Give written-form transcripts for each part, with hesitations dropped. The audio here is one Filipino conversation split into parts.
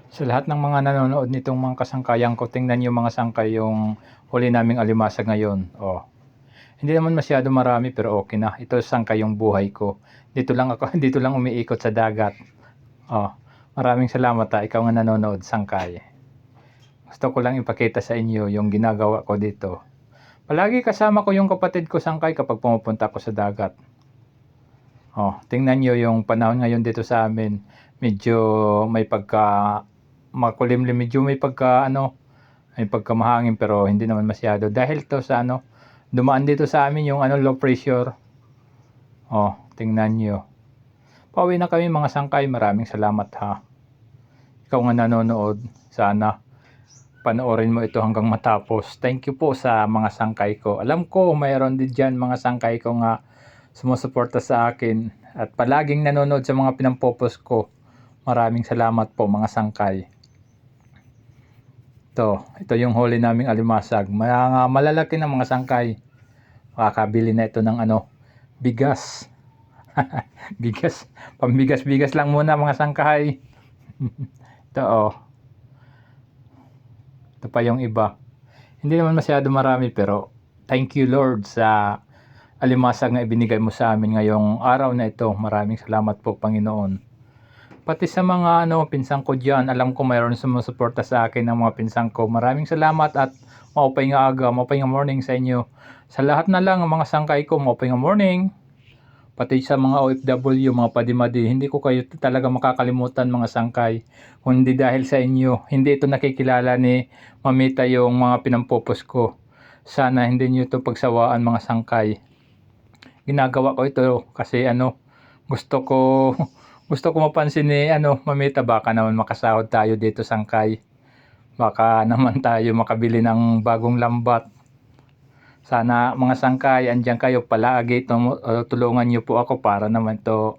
Sa lahat ng mga nanonood nitong mga kasangkayan ko, tingnan yung mga sangkay yung huli naming alimasag ngayon. Oh. Hindi naman masyado marami pero okay na. Ito sangkay yung buhay ko. Dito lang ako, dito lang umiikot sa dagat. Oh. Maraming salamat ikaw nga nanonood sangkay. Gusto ko lang ipakita sa inyo yung ginagawa ko dito. Palagi kasama ko yung kapatid ko sangkay kapag pumupunta ako sa dagat. Oh, tingnan nyo yung panahon ngayon dito sa amin. Medyo may pagka makulimlim, medyo may pagka may pagkamahangin pero hindi naman masyado. Dahil to sa dumaan dito sa amin yung low pressure. Oh, tingnan nyo. Pauwi na kami mga sangkay. Maraming salamat ha. Ikaw nga nanonood, sana panoorin mo ito hanggang matapos. Thank you po sa mga sangkay ko. Alam ko mayroon din dyan mga sangkay ko nga sumusuporta sa akin at palaging nanonood sa mga pinampopos ko. Maraming salamat po mga sangkay. Ito yung huli naming alimasag. Mga malalaki na mga sangkay. Makakabili na ito ng bigas. Bigas. Pambigas-bigas lang muna mga sangkay. Ito Ito pa yung iba. Hindi naman masyado marami pero thank you Lord sa alimasag na ibinigay mo sa amin ngayong araw na ito. Maraming salamat po Panginoon. Pati sa mga pinsang ko dyan, alam ko mayroon sumusuporta sa akin ng mga pinsang ko. Maraming salamat at maupay nga aga, maupay nga morning sa inyo. Sa lahat na lang ang mga sangkay ko, maupay nga morning. Pati sa mga OFW, mga padimadi, hindi ko kayo talaga makakalimutan mga sangkay. Kundi dahil sa inyo, hindi ito nakikilala ni Mamita yung mga pinampopos ko. Sana hindi nyo ito pagsawaan mga sangkay. Ginagawa ko ito kasi gusto ko mapansin ni Mamita, baka naman makasahod tayo dito sangkay. Baka naman tayo makabili ng bagong lambat. Sana mga sangkay, andyan kayo palagi, tulungan niyo po ako para naman to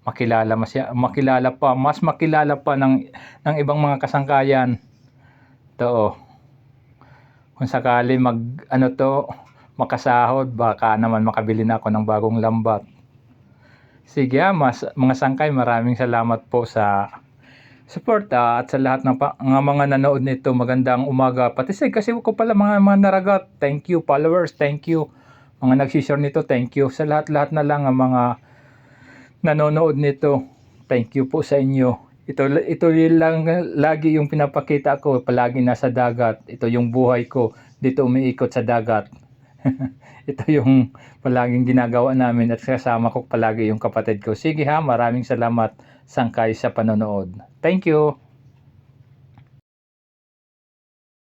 mas makilala pa ng ibang mga kasangkayan. Kung sakali makasahod, baka naman makabili na ako ng bagong lambat. Sige mga sangkay, maraming salamat po sa support at sa lahat ng mga nanood nito. Magandang umaga. Pati kasi ko pala mga naragat. Thank you followers, thank you. Mga nag-share nito, thank you. Sa lahat na lang ang mga nanonood nito. Thank you po sa inyo. Ito lang lagi yung pinapakita ko, palagi nasa dagat. Ito yung buhay ko. Dito umiikot sa dagat. Ito yung palaging ginagawa namin at kasama ko palagi yung kapatid ko. Sige maraming salamat sangkay sa panonood. Thank you.